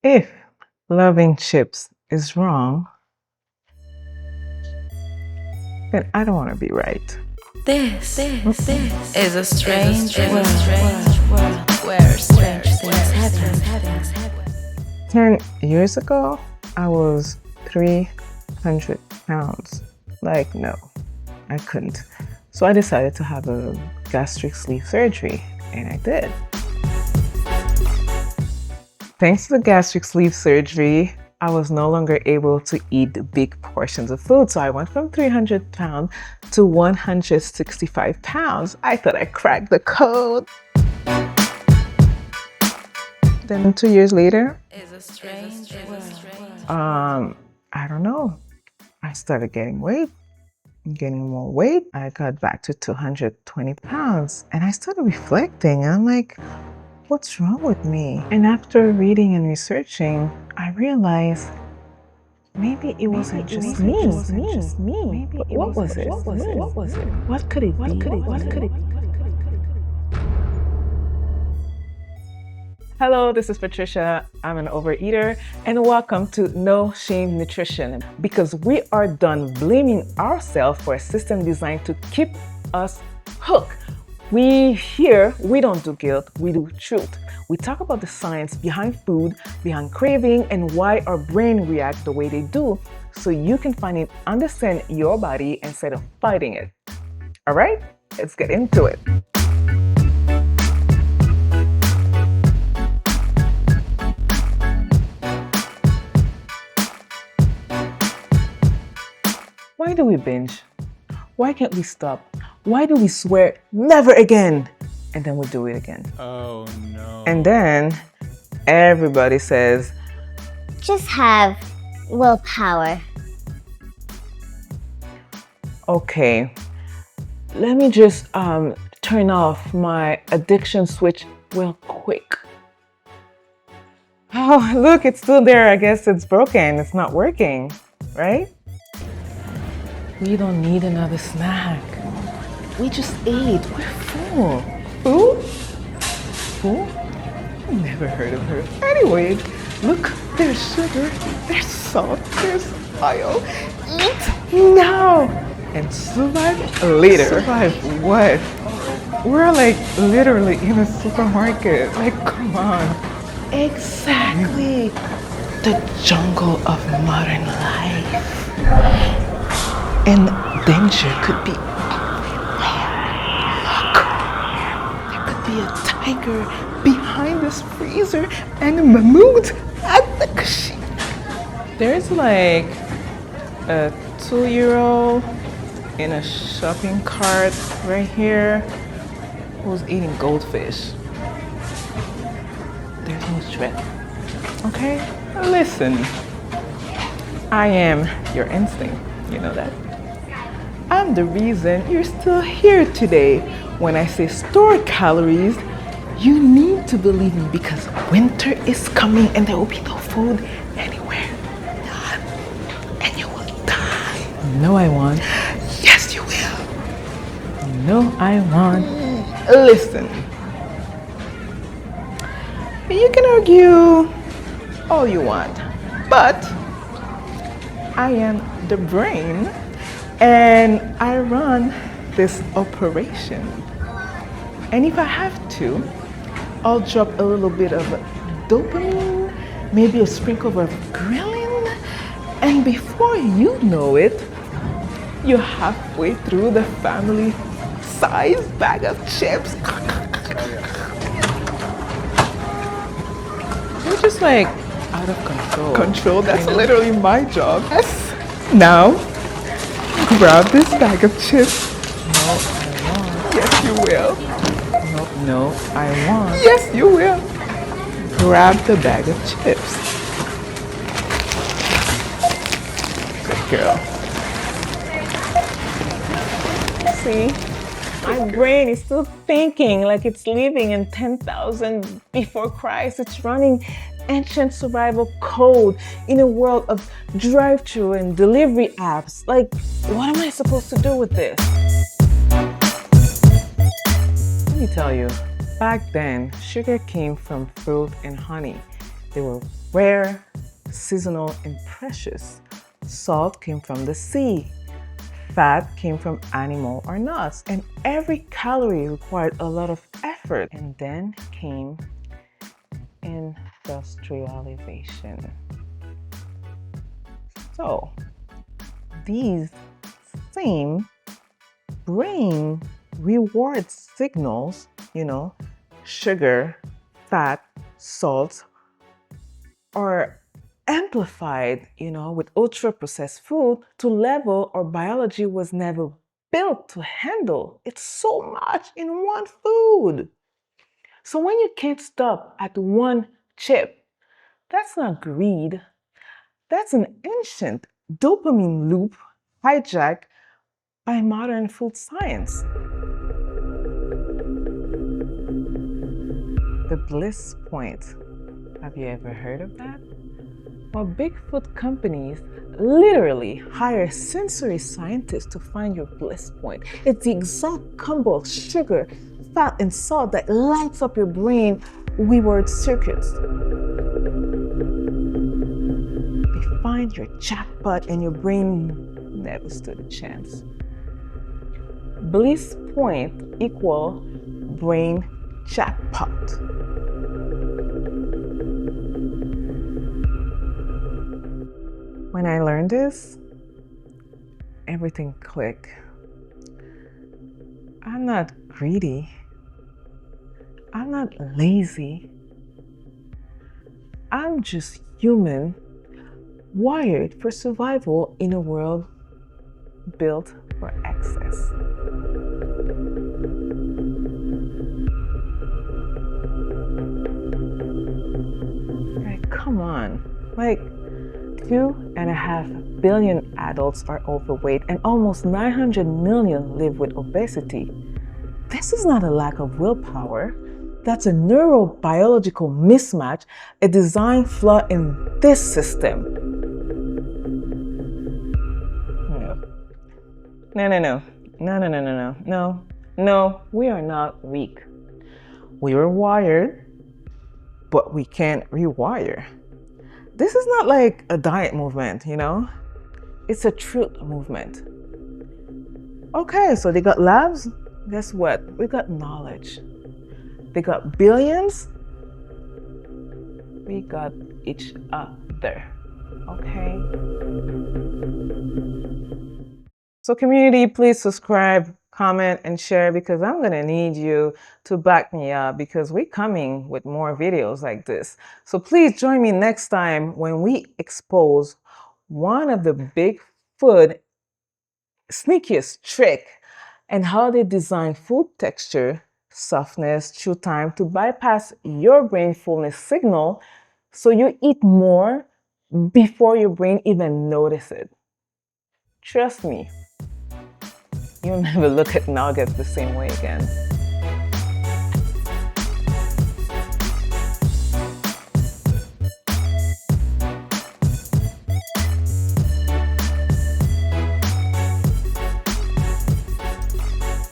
If loving chips is wrong, then I don't want to be right. This is a strange world where strange things happen. 10 years ago, I was 300 pounds. Like, no, I couldn't. So I decided to have a gastric sleeve surgery, and I did. Thanks to the gastric sleeve surgery, I was no longer able to eat big portions of food. So I went from 300 pounds to 165 pounds. I thought I cracked the code. Then 2 years later, I don't know. I started getting more weight. I got back to 220 pounds and I started reflecting. I'm like, what's wrong with me? And after reading and researching, I realized maybe it wasn't just me. What was it? What could it be? Hello, this is Patricia. I'm an overeater, and welcome to No Shame Nutrition, because we are done blaming ourselves for a system designed to keep us hooked. We don't do guilt, we do truth. We talk about the science behind food, behind craving, and why our brain reacts the way they do, so you can finally understand your body instead of fighting it. All right, let's get into it. Why do we binge? Why can't we stop? Why do we swear never again? And then we do it again. Oh no. And then everybody says, just have willpower. okay, let me just turn off my addiction switch real quick. Oh, look, it's still there. I guess it's broken. It's not working, right? We don't need another snack. We just ate. We're full. Full? Full? Never heard of her. Anyway, look, there's sugar, there's salt, there's oil. Eat now and survive later. Survive what? We're like literally in a supermarket. Like, come on. Exactly. The jungle of modern life. And danger could be there could be a tiger behind this freezer and a mammoth at the kitchen. There's like a 2-year-old in a shopping cart right here who's eating goldfish. There's no threat. Okay? Listen, I am your instinct. You know that? I'm the reason you're still here today. When I say store calories, you need to believe me, because winter is coming and there will be no food anywhere. None. And you will die. No, I won't. Yes, you will. No, I won't. Listen. You can argue all you want, but I am the brain, and I run this operation. And if I have to, I'll drop a little bit of dopamine, maybe a sprinkle of ghrelin, and before you know it, you're halfway through the family-size bag of chips. You're just like out of control. That's literally my job. Yes. Now, grab this bag of chips. No, I won't. Yes, you will. No, I won't. Yes, you will. Grab the bag of chips. Good girl. See? My brain is still thinking like it's living in 10,000 before Christ. It's running ancient survival code in a world of drive-thru and delivery apps. Like, what am I supposed to do with this? Let me tell you, back then, sugar came from fruit and honey. They were rare, seasonal, and precious. Salt came from the sea. Fat came from animal or nuts, and every calorie required a lot of effort. And then came industrialization. So these same brain reward signals, sugar, fat, salt, are amplified, with ultra-processed food to level our biology was never built to handle. It's so much in one food. So when you can't stop at one chip, that's not greed. That's an ancient dopamine loop hijacked by modern food science. The bliss point. Have you ever heard of that? Well, big food companies literally hire sensory scientists to find your bliss point. It's the exact combo of sugar, fat, and salt that lights up your brain reward circuits. They find your jackpot and your brain never stood a chance. Bliss point equal brain jackpot. When I learned this, everything clicked. I'm not greedy. I'm not lazy. I'm just human, wired for survival in a world built for excess. Like, come on. 2.5 billion adults are overweight and almost 900 million live with obesity. This is not a lack of willpower. That's a neurobiological mismatch, a design flaw in this system. No, we are not weak. We were wired, but we can't rewire. This is not like a diet movement, It's a truth movement. Okay, so they got labs. Guess what? We got knowledge. They got billions. We got each other. Okay? So community, please subscribe, comment, and share because I'm going to need you to back me up because we're coming with more videos like this. So please join me next time when we expose one of the big food sneakiest trick and how they design food texture, softness, chew time to bypass your brain fullness signal so you eat more before your brain even notices it. Trust me, you'll never look at nuggets the same way again.